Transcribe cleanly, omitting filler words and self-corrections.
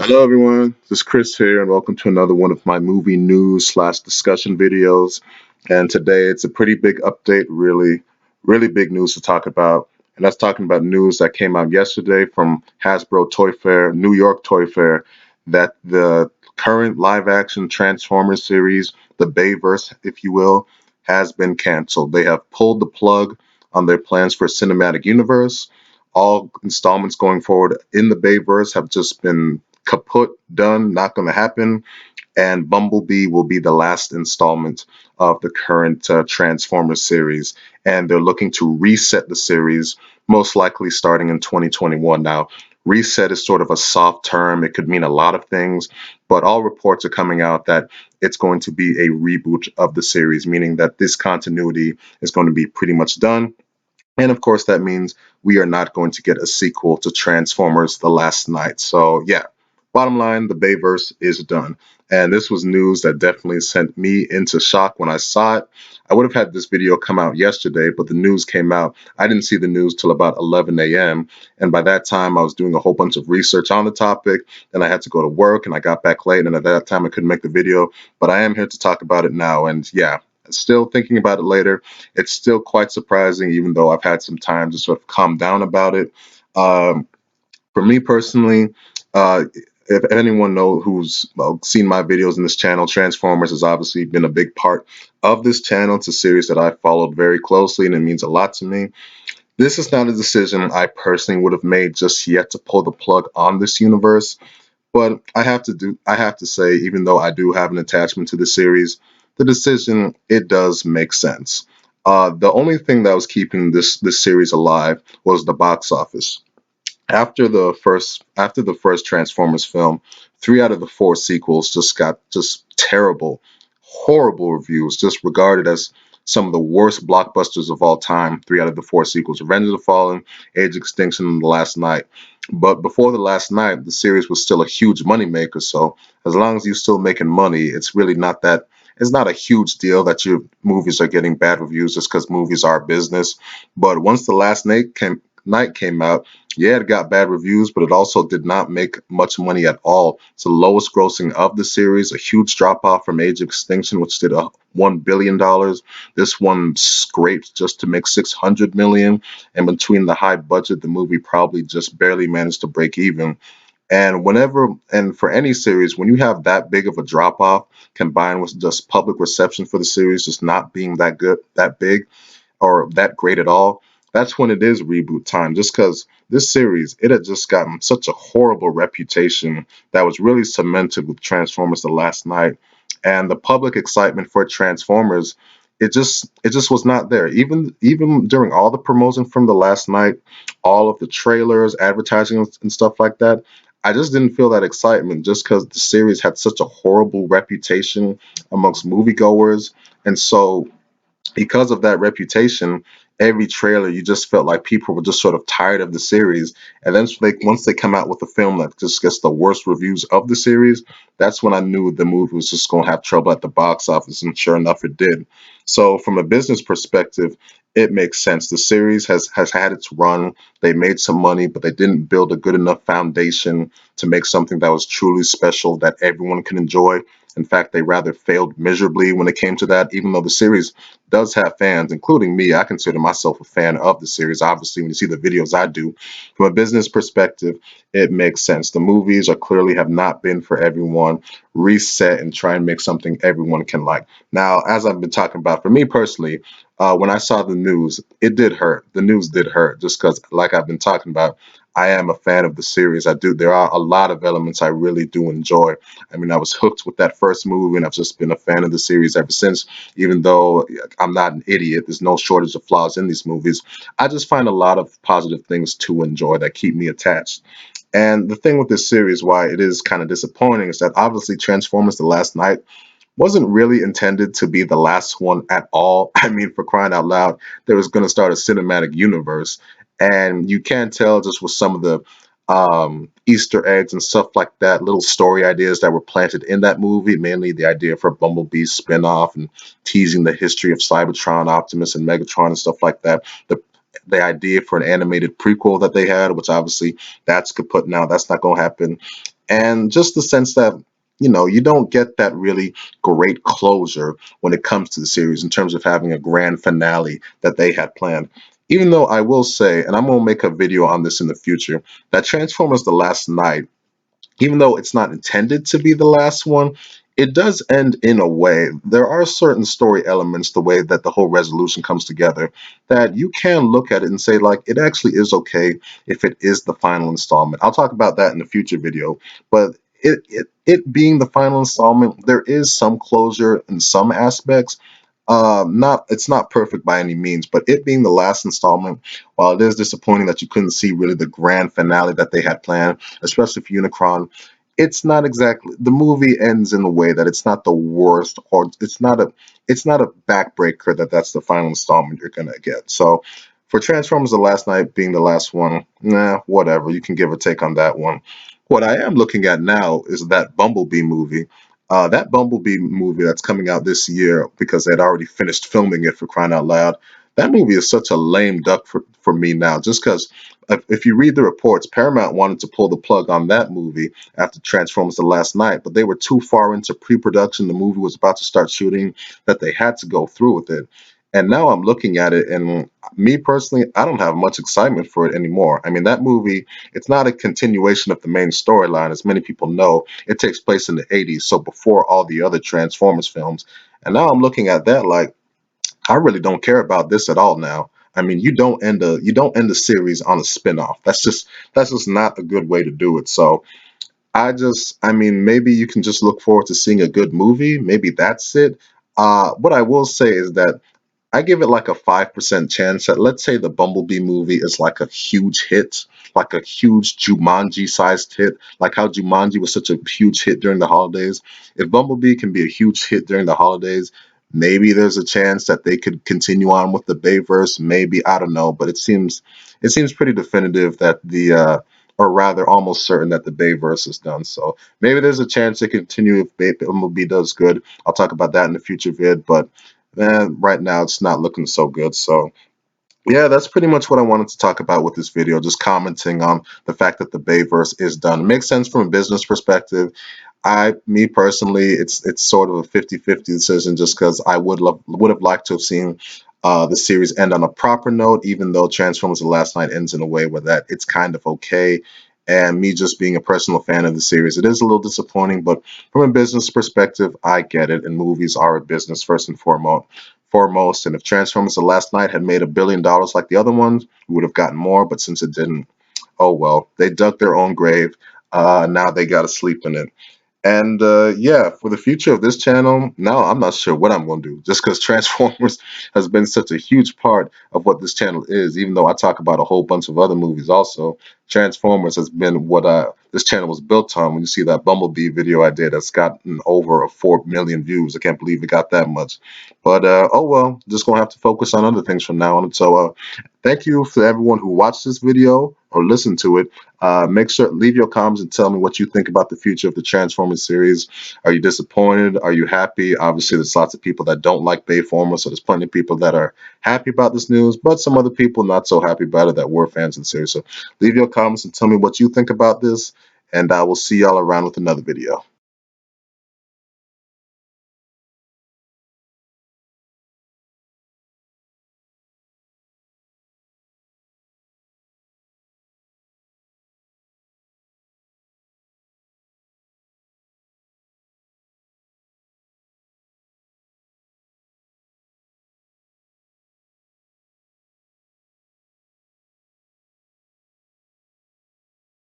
Hello, everyone. This is Chris here, and welcome to another one of my movie news slash discussion videos. And today it's a pretty big update, really big news to talk about. And that's talking about news that came out yesterday from Hasbro Toy Fair, New York Toy Fair, that the current live action Transformers series, the Bayverse, if you will, has been canceled. They have pulled the plug on their plans for a cinematic universe. All installments going forward in the Bayverse have just been kaput, done, not going to happen. And Bumblebee will be the last installment of the current Transformers series. And they're looking to reset the series, most likely starting in 2021. Now, reset is sort of a soft term, it could mean a lot of things, but all reports are coming out that it's going to be a reboot of the series, meaning that this continuity is going to be pretty much done, and of course, that means we are not going to get a sequel to Transformers The Last Night. So, yeah, bottom line, the Bayverse is done. And this was news that definitely sent me into shock when I saw it. I would have had this video come out yesterday, but the news came out. I didn't see the news till about 11 a.m. And by that time, I was doing a whole bunch of research on the topic. Then I had to go to work and I got back late. And at that time, I couldn't make the video. But I am here to talk about it now. And yeah, still thinking about it later. It's still quite surprising, even though I've had some time to sort of calm down about it. Um, for me personally, if anyone know who's seen my videos in this channel, Transformers has obviously been a big part of this channel. It's a series that I followed very closely, and it means a lot to me. This is not a decision I personally would have made just yet to pull the plug on this universe. But I have to say, even though I do have an attachment to the series, the decision, it does make sense. The only thing that was keeping this series alive was the box office. After the first Transformers film, three out of the four sequels just got just terrible, horrible reviews, just regarded as some of the worst blockbusters of all time. Three out of the four sequels: Revenge of the Fallen, Age of Extinction, and The Last Night. But before The Last Night, the series was still a huge moneymaker. So as long as you're still making money, it's really not that. It's not a huge deal that your movies are getting bad reviews just because movies are business. But once The Last Night came out, yeah, it got bad reviews, but it also did not make much money at all. It's the lowest grossing of the series, a huge drop off from Age of Extinction, which did $1 billion. This one scraped just to make 600 million, and between the high budget, the movie probably just barely managed to break even. And for any series, when you have that big of a drop off combined with just public reception for the series just not being that good, that big, or that great at all, that's when it is reboot time. Just because this series, it had just gotten such a horrible reputation that was really cemented with Transformers The Last Night, and the public excitement for Transformers, it just was not there. Even during all the promotion from The Last Night, all of the trailers, advertising, and stuff like that. I just didn't feel that excitement just because the series had such a horrible reputation amongst moviegoers. And so because of that reputation, every trailer you just felt like people were just sort of tired of the series. And then once they come out with a film that just gets the worst reviews of the series, that's when I knew the movie was just going to have trouble at the box office. And sure enough, it did. So from a business perspective, it makes sense. The series has had its run. They made some money, but they didn't build a good enough foundation to make something that was truly special that everyone can enjoy. In fact, they rather failed miserably when it came to that, even though the series does have fans, including me. I consider myself a fan of the series. Obviously, when you see the videos I do, from a business perspective, it makes sense. The movies are clearly have not been for everyone. Reset and try and make something everyone can like. Now, as I've been talking about, for me personally, when I saw the news, it did hurt. The news did hurt just because, like I've been talking about, I am a fan of the series. I do. There are a lot of elements I really do enjoy. I mean, I was hooked with that first movie, and I've just been a fan of the series ever since. Even though I'm not an idiot, there's no shortage of flaws in these movies. I just find a lot of positive things to enjoy that keep me attached. And the thing with this series, why it is kind of disappointing, is that obviously Transformers The Last Night wasn't really intended to be the last one at all. I mean, for crying out loud, they was going to start a cinematic universe. And you can tell just with some of the Easter eggs and stuff like that, little story ideas that were planted in that movie, mainly the idea for Bumblebee's spinoff and teasing the history of Cybertron, Optimus, and Megatron and stuff like that. The idea for an animated prequel that they had, which obviously that's kaput now. That's not going to happen. and just the sense that you don't get that really great closure when it comes to the series in terms of having a grand finale that they had planned. Even though I will say, and I'm going to make a video on this in the future, that Transformers The Last Night, even though it's not intended to be the last one, it does end in a way. There are certain story elements, the way that the whole resolution comes together, that you can look at it and say, like, it actually is okay if it is the final installment. I'll talk about that in a future video, but it being the final installment, there is some closure in some aspects. Not It's not perfect by any means, but it being the last installment, while it is disappointing that you couldn't see really the grand finale that they had planned, especially for Unicron, it's not exactly, the movie ends in a way that it's not the worst, or it's not a backbreaker that that's the final installment you're gonna get. So for Transformers The Last Night being the last one, nah, whatever. You can give a take on that one. What I am looking at now is that Bumblebee movie. That Bumblebee movie that's coming out this year because they'd already finished filming it, for crying out loud. That movie is such a lame duck for me now, just because if you read the reports, Paramount wanted to pull the plug on that movie after Transformers The Last Night, but they were too far into pre-production. The movie was about to start shooting, that they had to go through with it. And now I'm looking at it, and me personally, I don't have much excitement for it anymore. I mean, that movie, it's not a continuation of the main storyline, as many people know. It takes place in the 80s, so before all the other Transformers films. And now I'm looking at that like, I really don't care about this at all now. I mean, you don't end a series on a spin-off. That's just not a good way to do it. So I mean, maybe you can just look forward to seeing a good movie. Maybe that's it. What I will say is that I give it like a 5% chance that, let's say, the Bumblebee movie is like a huge hit, like a huge Jumanji sized hit, like how Jumanji was such a huge hit during the holidays. If Bumblebee can be a huge hit during the holidays, maybe there's a chance that they could continue on with the Bayverse. Maybe, I don't know, but it seems pretty definitive that or rather almost certain that the Bayverse is done. So maybe there's a chance to continue if Bumblebee does good. I'll talk about that in a future vid, but right now it's not looking so good. So yeah, that's pretty much what I wanted to talk about with this video. Just commenting on the fact that the Bayverse is done. It makes sense from a business perspective. Me personally, it's sort of a 50-50 decision, just because I would have liked to have seen the series end on a proper note, even though Transformers: The Last Night ends in a way where that it's kind of okay. And me just being a personal fan of the series, it is a little disappointing, but from a business perspective, I get it. And movies are a business first and foremost. And if Transformers: The Last Night had made $1 billion like the other ones, we would have gotten more. But since it didn't, oh well. They dug their own grave. Now they got to sleep in it. And yeah, for the future of this channel, now I'm not sure what I'm going to do. Just because Transformers has been such a huge part of what this channel is, even though I talk about a whole bunch of other movies also, Transformers has been what this channel was built on. When you see that Bumblebee video I did, that's gotten over 4 million views. I can't believe it got that much. But oh well, just going to have to focus on other things from now on. So thank you for everyone who watched this video or listened to it. Make sure leave your comments and tell me what you think about the future of the Transformers series. Are you disappointed? Are you happy? Obviously, there's lots of people that don't like Bayformers, so there's plenty of people that are happy about this news, but some other people not so happy about it that were fans of the series. So leave your comments and tell me what you think about this, and I will see y'all around with another video.